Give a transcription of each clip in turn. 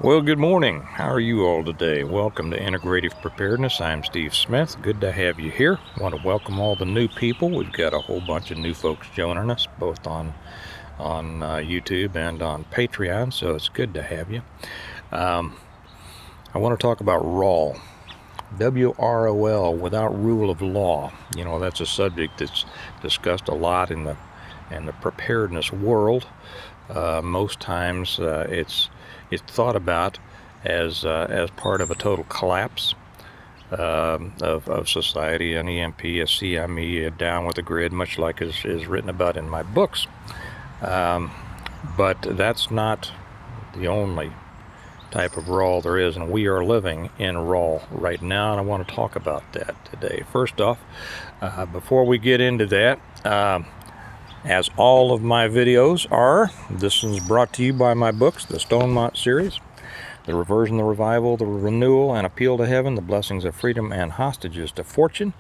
Well, good morning. How are you all today? Welcome to Integrative Preparedness. I'm Steve Smith. Good to have you here. I want to welcome all the new people. We've got a whole bunch of new folks joining us, both on YouTube and on Patreon, so it's good to have you. I want to talk about WROL. WROL, without rule of law. You know, that's a subject that's discussed a lot in the preparedness world. Most times it's thought about as part of a total collapse of society, an EMP, a CME, down with the grid, much like is written about in my books. But that's not the only type of WROL there is, and we are living in WROL right now, and I want to talk about that today. First off, before we get into that, as all of my videos are, this is brought to you by my books, the Stonemont series, The Reversion, the Revival, the Renewal, and Appeal to Heaven, the Blessings of Freedom and Hostages to Fortune,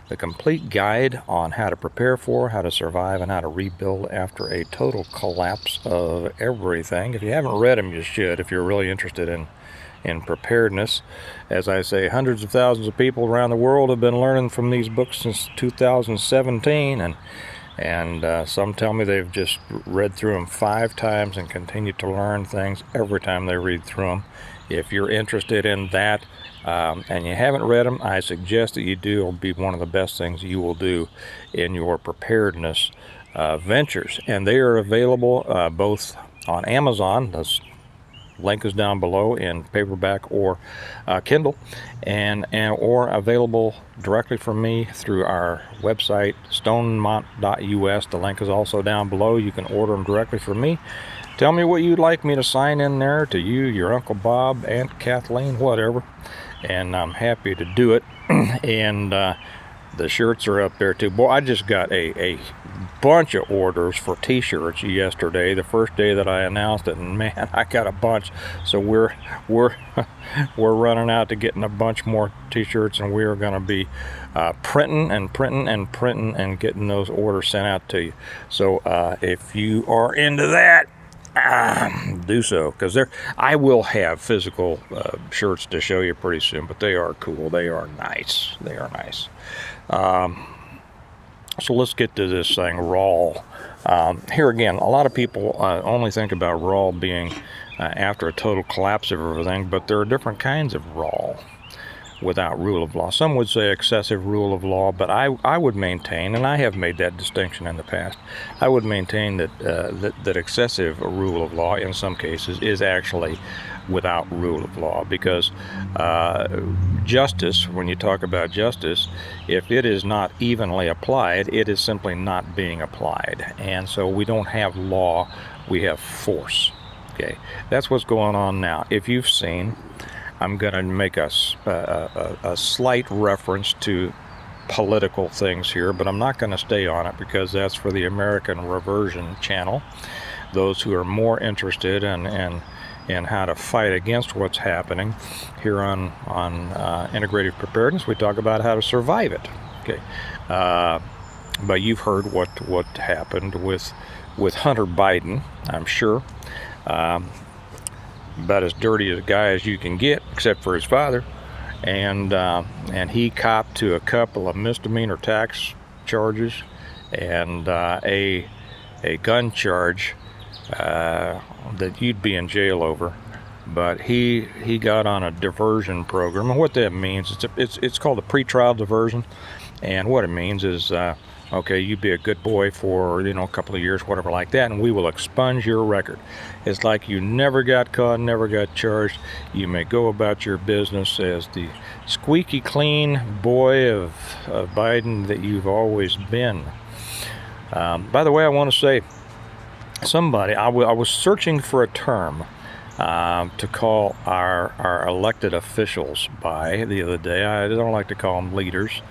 the complete guide on how to prepare for, how to survive, and how to rebuild after a total collapse of everything. If you haven't read them, you should, if you're really interested in preparedness. As I say, hundreds of thousands of people around the world have been learning from these books since 2017, and some tell me they've just read through them 5 times and continue to learn things every time they read through them. If you're interested in that and you haven't read them, I suggest that you do. It'll be one of the best things you will do in your preparedness ventures. And they are available both on Amazon. The link is down below in paperback or Kindle, or available directly from me through our website, stonemont.us. The link is also down below. You can order them directly from me. Tell me what you'd like me to sign in there, to you, your Uncle Bob, Aunt Kathleen, whatever, and I'm happy to do it. And the shirts are up there too. Boy, I just got a bunch of orders for t-shirts yesterday, the first day that I announced it, and man, I got a bunch. So we're running out to getting a bunch more t-shirts, and we're going to be printing and getting those orders sent out to you. So if you are into that, do so, because I will have physical shirts to show you pretty soon, but they are cool. They are nice. So let's get to this thing, WROL. Here again, a lot of people only think about WROL being after a total collapse of everything, but there are different kinds of WROL without rule of law. Some would say excessive rule of law, but I would maintain, and I have made that distinction in the past, I would maintain that excessive rule of law in some cases is actually without rule of law, because justice, when you talk about justice, if it is not evenly applied, it is simply not being applied. And so we don't have law, we have force. Okay, that's what's going on now. If you've seen, I'm going to make a slight reference to political things here, but I'm not going to stay on it because that's for the American Reversion channel. Those who are more interested in how to fight against what's happening here on Integrative Preparedness, we talk about how to survive it. Okay, but you've heard what happened with Hunter Biden, I'm sure. About as dirty a guy as you can get, except for his father, and he copped to a couple of misdemeanor tax charges and a gun charge that you'd be in jail over. But he got on a diversion program, and what that means, it's called a pretrial diversion, and what it means is okay, you be a good boy for, a couple of years, whatever like that, and we will expunge your record. It's like you never got caught, never got charged. You may go about your business as the squeaky clean boy of Biden that you've always been. By the way, I want to say, I was searching for a term to call our elected officials by the other day. I don't like to call them leaders.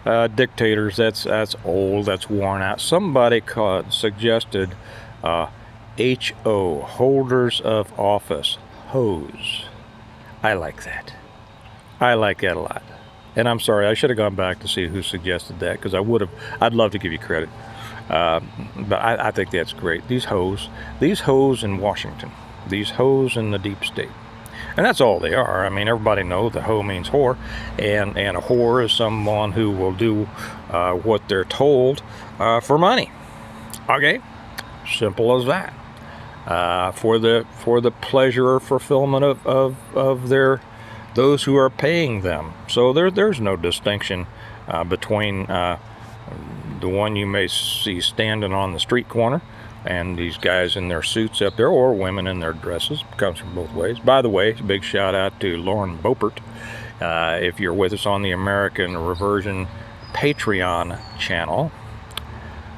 Dictators, that's old, that's worn out. Somebody suggested HO, holders of office, hose. I like that. I like that a lot. And I'm sorry, I should have gone back to see who suggested that, because I'd love to give you credit. But I think that's great. These hoes in Washington, these hoes in the deep state, And that's all they are. I mean, everybody knows that hoe means whore, and a whore is someone who will do what they're told for money. Okay, simple as that. For the pleasure or fulfillment of their those who are paying them. So there's no distinction between the one you may see standing on the street corner and these guys in their suits up there, or women in their dresses. Comes from both ways. By the way, big shout out to Lauren Beaupert. If you're with us on the American Reversion Patreon channel,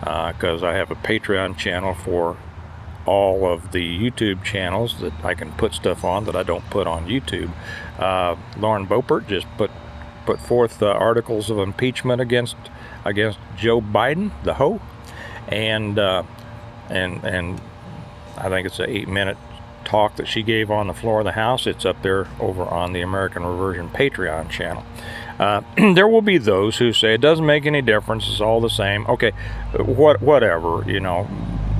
because I have a Patreon channel for all of the YouTube channels that I can put stuff on that I don't put on YouTube. Lauren Beaupert just put forth articles of impeachment against Joe Biden, the hoe, and I think it's an 8-minute talk that she gave on the floor of the House. It's up there over on the American Reversion Patreon channel. There will be those who say it doesn't make any difference, it's all the same. Okay, whatever,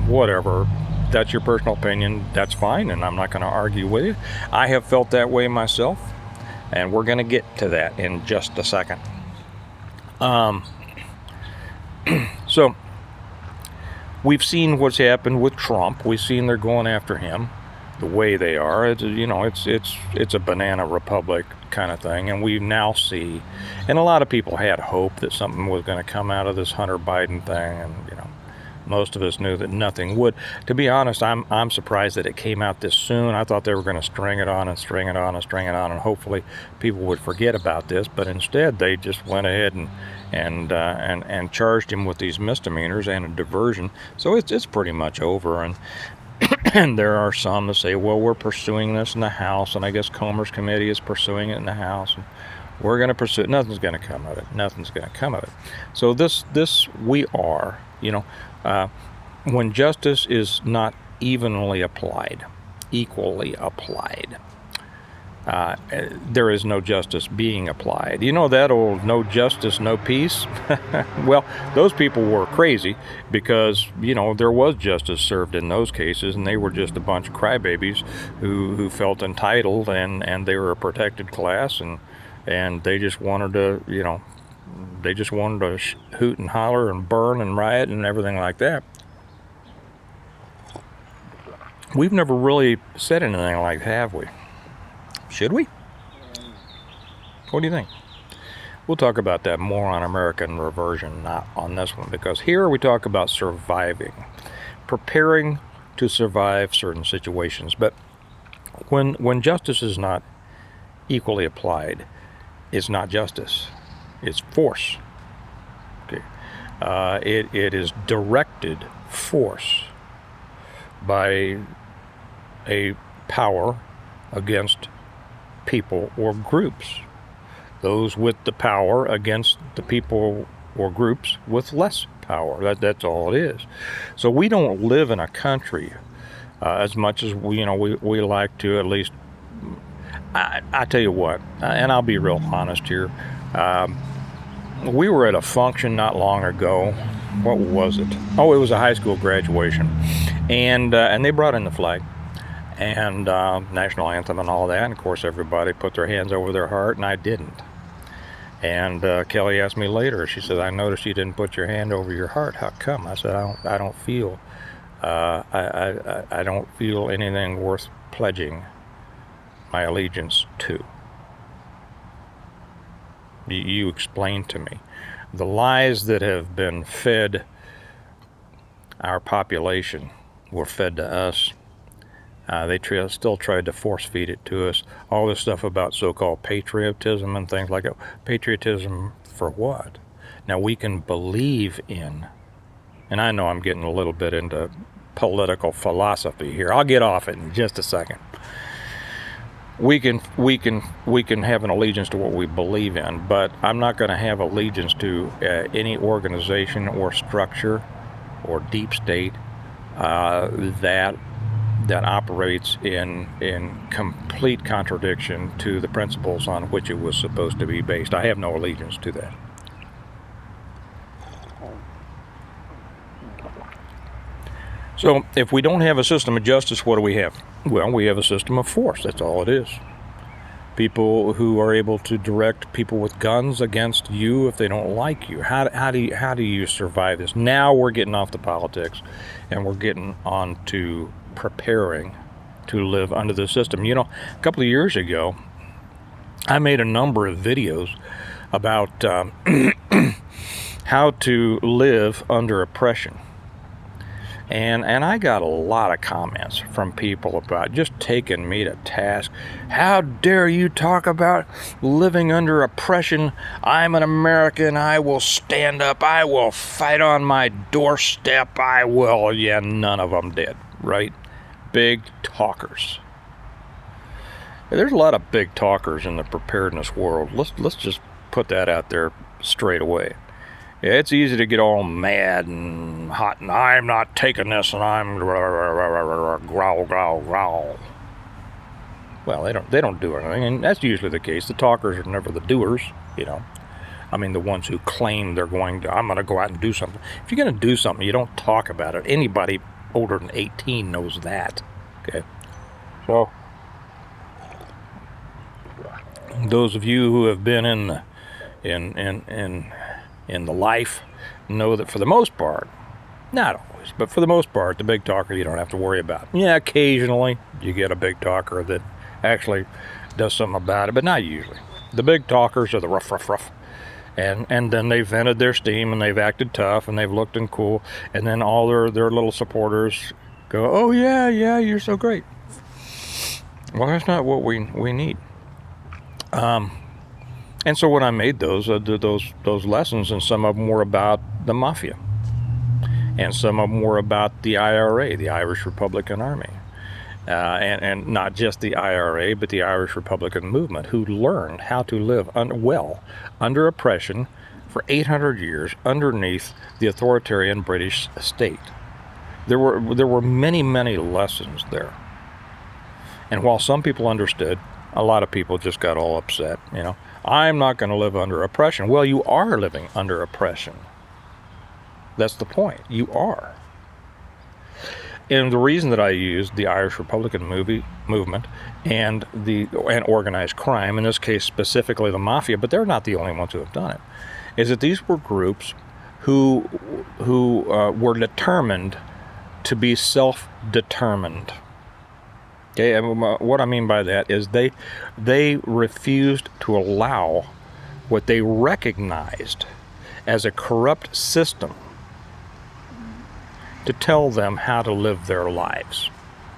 whatever. That's your personal opinion, that's fine, and I'm not going to argue with you. I have felt that way myself, and we're going to get to that in just a second. So we've seen what's happened with Trump. We've seen they're going after him the way they are. It's a banana republic kind of thing, and we now see, and a lot of people had hope that something was going to come out of this Hunter Biden thing, and most of us knew that nothing would. To be honest, I'm surprised that it came out this soon. I thought they were going to string it on and string it on and string it on, and hopefully people would forget about this. But instead, they just went ahead and charged him with these misdemeanors and a diversion. So it's pretty much over. And and there are some that say, well, we're pursuing this in the House, and I guess Comer's committee is pursuing it in the House, and we're going to pursue it. Nothing's going to come of it. Nothing's going to come of it. So this we are, when justice is not equally applied, there is no justice being applied. That old no justice, no peace? Well, those people were crazy because, there was justice served in those cases, and they were just a bunch of crybabies who felt entitled, and they were a protected class, and they just wanted to, hoot and holler and burn and riot and everything like that. We've never really said anything like that, have we? Should we? What do you think? We'll talk about that more on American Reversion, not on this one, because here we talk about surviving, preparing to survive certain situations. But when justice is not equally applied, it's not justice. It's force. Okay. It is directed force by a power against people or groups. Those with the power against the people or groups with less power. That's all it is. So we don't live in a country, as much as we like to, at least. I tell you what, and I'll be real honest here. We were at a function not long ago. What was it? Oh, it was a high school graduation, and they brought in the flag and national anthem and all that. And of course, everybody put their hands over their heart, and I didn't. And Kelly asked me later. She said, "I noticed you didn't put your hand over your heart. How come?" I said, "I don't feel. I don't feel anything worth pledging my allegiance to." You explain to me the lies that have been fed our population were fed to us. They still tried to force feed it to us. All this stuff about so-called patriotism and things like that. Patriotism for what? Now we can believe in, and I know I'm getting a little bit into political philosophy here. I'll get off it in just a second. We can have an allegiance to what we believe in, but I'm not going to have allegiance to any organization or structure or deep state that operates in complete contradiction to the principles on which it was supposed to be based. I have no allegiance to that. So if we don't have a system of justice, what do we have? Well, we have a system of force. That's all it is. People who are able to direct people with guns against you if they don't like you. How do you survive this? Now we're getting off the politics, and we're getting on to preparing to live under the system. You know, a couple of years ago, I made a number of videos about how to live under oppression. And I got a lot of comments from people about just taking me to task. How dare you talk about living under oppression? I'm an American. I will stand up. I will fight on my doorstep. I will. Yeah, none of them did, right? Big talkers. There's a lot of big talkers in the preparedness world. Let's just put that out there straight away. Yeah, it's easy to get all mad and hot, and I'm not taking this, and I'm growl, growl, growl. Well, they don't do anything, and that's usually the case. The talkers are never the doers, you know. I mean, the ones who claim they're going to, I'm going to go out and do something. If you're going to do something, you don't talk about it. Anybody older than 18 knows that. Okay, so those of you who have been in the life know that for the most part, not always, but for the most part, the big talker you don't have to worry about. Yeah, occasionally you get a big talker that actually does something about it, but not usually. The big talkers are the rough. And then they've vented their steam, and they've acted tough, and they've looked and cool, and then all their little supporters go, oh yeah, you're so great. Well, that's not what we need. And so when I made those lessons, and some of them were about the mafia, and some of them were about the IRA, the Irish Republican Army, and not just the IRA, but the Irish Republican movement, who learned how to live well under oppression for 800 years underneath the authoritarian British state. There were many lessons there, and while some people understood, a lot of people just got all upset. You know, I'm not going to live under oppression. Well, you are living under oppression. That's the point. You are. And the reason that I used the Irish Republican movement and organized crime, in this case specifically the mafia, but they're not the only ones who have done it, is that these were groups who were determined to be self-determined. Okay, and what I mean by that is they refused to allow what they recognized as a corrupt system to tell them how to live their lives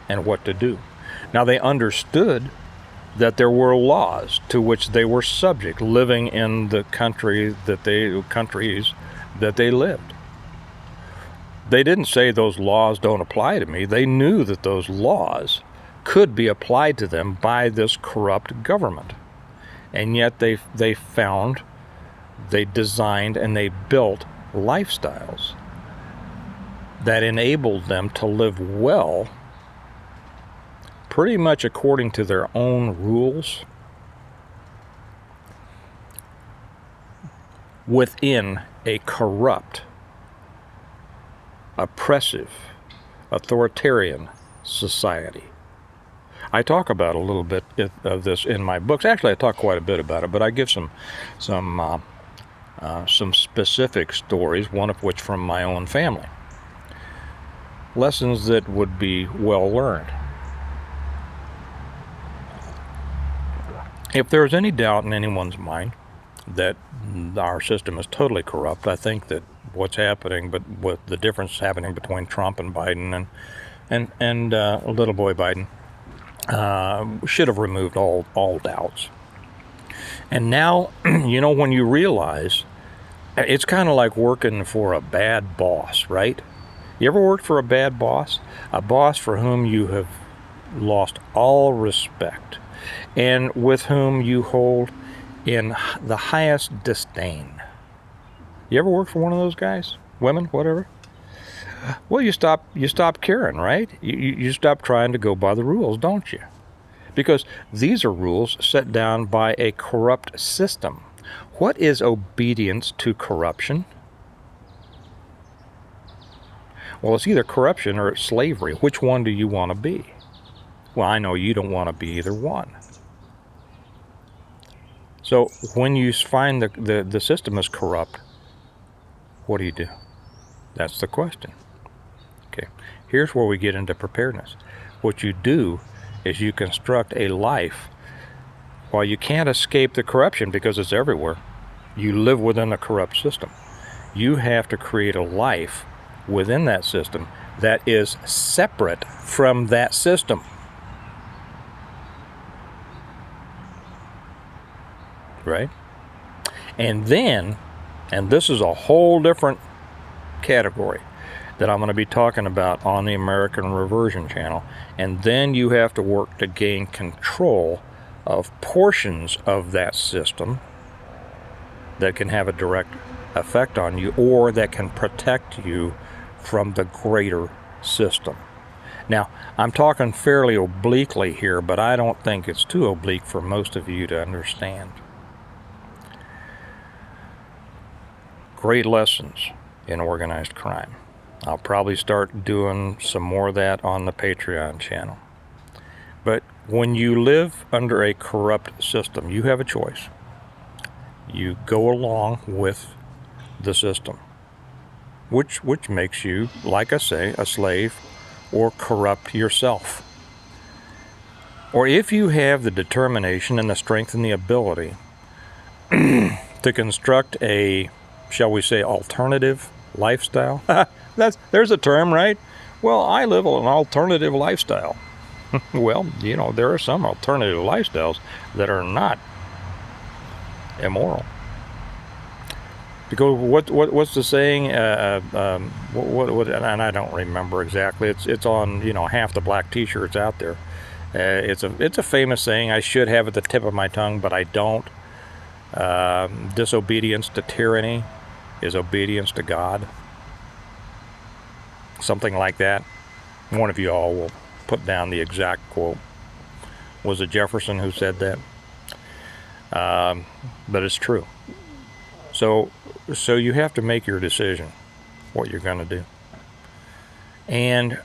and what to do. Now, they understood that there were laws to which they were subject, living in the countries that they lived. They didn't say those laws don't apply to me. They knew that those laws could be applied to them by this corrupt government. And yet they designed, and they built lifestyles that enabled them to live well, pretty much according to their own rules, within a corrupt, oppressive, authoritarian society. I talk about a little bit of this in my books. Actually, I talk quite a bit about it, but I give some specific stories, one of which from my own family. Lessons that would be well learned. If there's any doubt in anyone's mind that our system is totally corrupt, I think that what's happening, but what the difference happening between Trump and Biden and little boy Biden, should have removed all doubts. And now, you know, when you realize, it's kind of like working for a bad boss, right? You ever worked for a bad boss? A boss for whom you have lost all respect, and with whom you hold in the highest disdain. You ever worked for one of those guys? Women, whatever? Well, you stop caring, right? You stop trying to go by the rules, don't you? Because these are rules set down by a corrupt system. What is obedience to corruption? Well, it's either corruption or it's slavery. Which one do you want to be? Well, I know you don't want to be either one. So when you find the system is corrupt, what do you do? That's the question. Okay, here's where we get into preparedness. What you do is you construct a life. While you can't escape the corruption because it's everywhere, you live within a corrupt system. You have to create a life within that system that is separate from that system. Right? And then, and this is a whole different category that I'm going to be talking about on the American Reversion channel, and then you have to work to gain control of portions of that system that can have a direct effect on you, or that can protect you from the greater system. Now, I'm talking fairly obliquely here, but I don't think it's too oblique for most of you to understand. Great lessons in organized crime. I'll probably start doing some more of that on the Patreon channel. But when you live under a corrupt system, you have a choice. You go along with the system, which makes you, like I say, a slave, or corrupt yourself. Or if you have the determination and the strength and the ability to construct a, shall we say, alternative lifestyle. There's a term, right? Well, I live an alternative lifestyle. Well, you know, there are some alternative lifestyles that are not immoral. Because what's the saying? And I don't remember exactly. It's on, you know, half the black T-shirts out there. It's a famous saying. I should have it at the tip of my tongue, but I don't. Disobedience to tyranny is obedience to God. Something like that. One of you all will put down the exact quote. Was it Jefferson who said that? But it's true. So you have to make your decision what you're going to do. And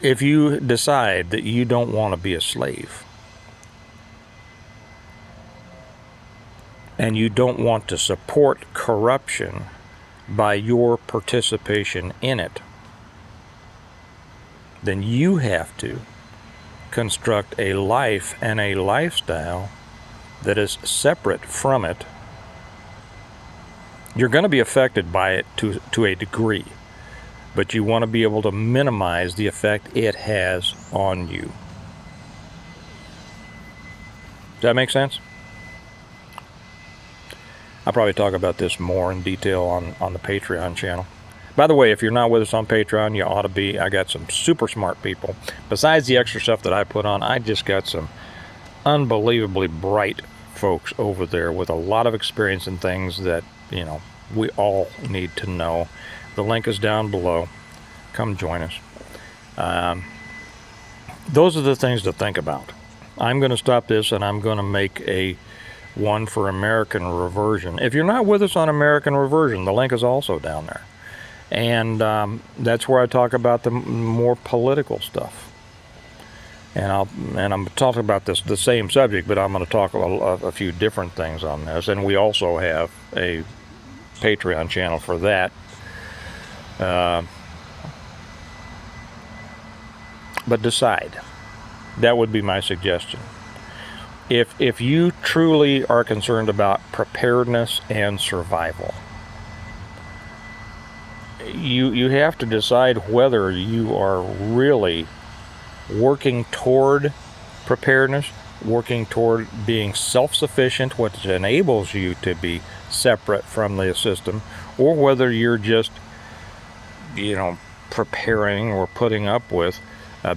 if you decide that you don't want to be a slave, and you don't want to support corruption by your participation in it, then you have to construct a life and a lifestyle that is separate from it. You're going to be affected by it to a degree, but you want to be able to minimize the effect it has on you. Does that make sense? I'll probably talk about this more in detail on the Patreon channel. By the way, if you're not with us on Patreon, you ought to be. I got some super smart people. Besides the extra stuff that I put on, I just got some unbelievably bright folks over there with a lot of experience in things that, you know, we all need to know. The link is down below. Come join us. Those are the things to think about. I'm going to stop this, and I'm going to make a one for American Reversion. If you're not with us on American Reversion, the link is also down there. And that's where I talk about the more political stuff. And I'm talking about the same subject, but I'm going to talk a few different things on this. And we also have a Patreon channel for that. But decide. That would be my suggestion. If you truly are concerned about preparedness and survival, you have to decide whether you are really working toward preparedness, working toward being self-sufficient, which enables you to be separate from the system, or whether you're just, you know, preparing or putting up with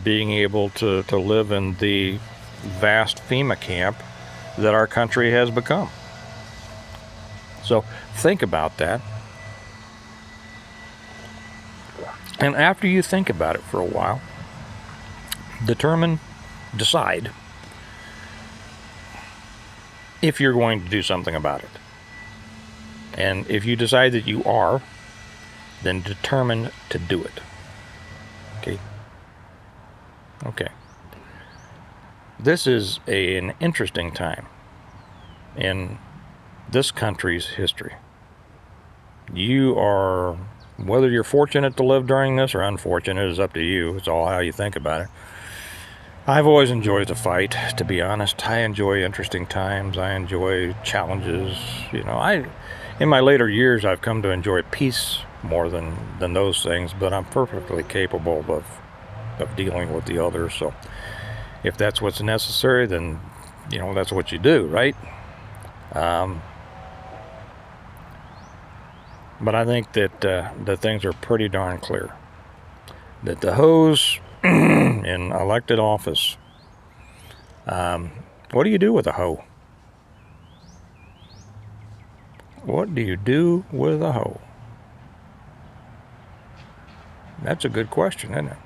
being able to live in the vast FEMA camp that our country has become. So think about that. And after you think about it for a while, decide if you're going to do something about it. And if you decide that you are, then determine to do it. Okay. This is an interesting time in this country's history. Whether you're fortunate to live during this or unfortunate is up to you. It's all how you think about it. I've always enjoyed the fight, to be honest. I enjoy interesting times. I enjoy challenges. In my later years, I've come to enjoy peace more than those things, but I'm perfectly capable of dealing with the others. So if that's what's necessary, then, that's what you do, right? But I think that the things are pretty darn clear. That the hose in elected office, what do you do with a hoe? What do you do with a hoe? That's a good question, isn't it?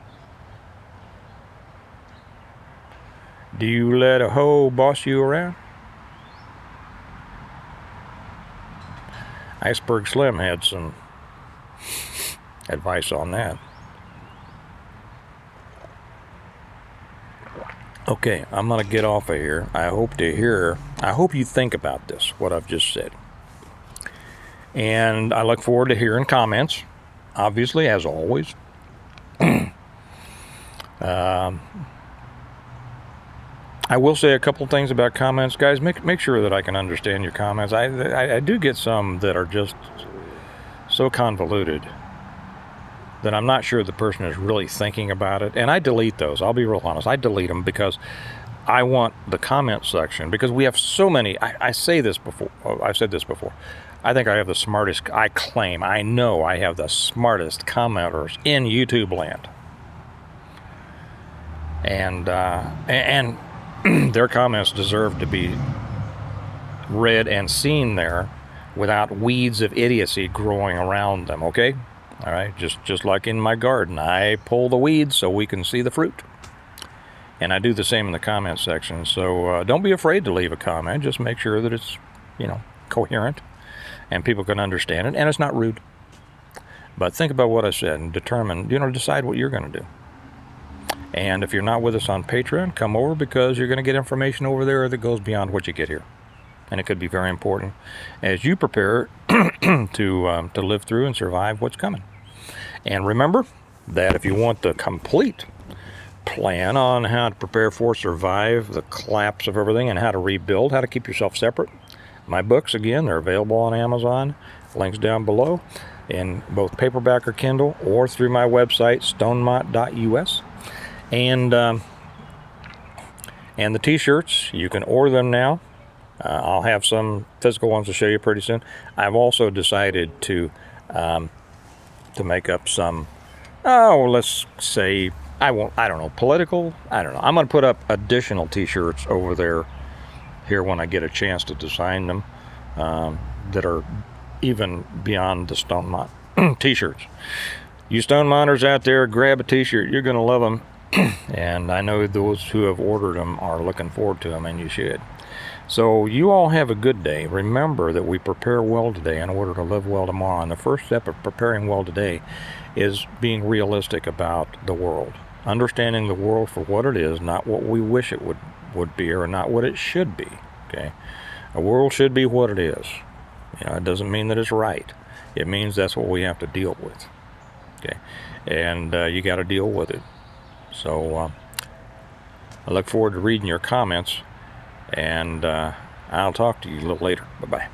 Do you let a hoe boss you around? Iceberg Slim had some advice on that. Okay, I'm going to get off of here. I hope you think about this, what I've just said. And I look forward to hearing comments, obviously, as always. I will say a couple things about comments, guys. Make sure that I can understand your comments. I do get some that are just so convoluted that I'm not sure the person is really thinking about it. And I delete those. I'll be real honest. I delete them because I want the comment section, because we have so many. I've said this before. I think I have the smartest, I know I have the smartest commenters in YouTube land. And their comments deserve to be read and seen there without weeds of idiocy growing around them, okay? All right, just like in my garden, I pull the weeds so we can see the fruit. And I do the same in the comment section. So don't be afraid to leave a comment. Just make sure that it's, coherent and people can understand it and it's not rude. But think about what I said and decide what you're going to do. And if you're not with us on Patreon, come over, because you're going to get information over there that goes beyond what you get here. And it could be very important as you prepare to live through and survive what's coming. And remember that if you want the complete plan on how to prepare for, survive the collapse of everything and how to rebuild, how to keep yourself separate, my books, again, they're available on Amazon. Links down below in both paperback or Kindle, or through my website, stonemont.us. And the t-shirts, you can order them now. I'll have some physical ones to show you pretty soon. I've also decided to make up some, let's say, political. I don't know. I'm going to put up additional t-shirts over there here when I get a chance to design them that are even beyond the Stonemont t-shirts. You Stonemonters out there, grab a t-shirt. You're going to love them. And I know those who have ordered them are looking forward to them, and you should. So you all have a good day. Remember that we prepare well today in order to live well tomorrow. And the first step of preparing well today is being realistic about the world. Understanding the world for what it is, not what we wish it would be, or not what it should be. Okay? A world should be what it is. It doesn't mean that it's right. It means that's what we have to deal with. Okay? And you got to deal with it. So I look forward to reading your comments, and I'll talk to you a little later. Bye-bye.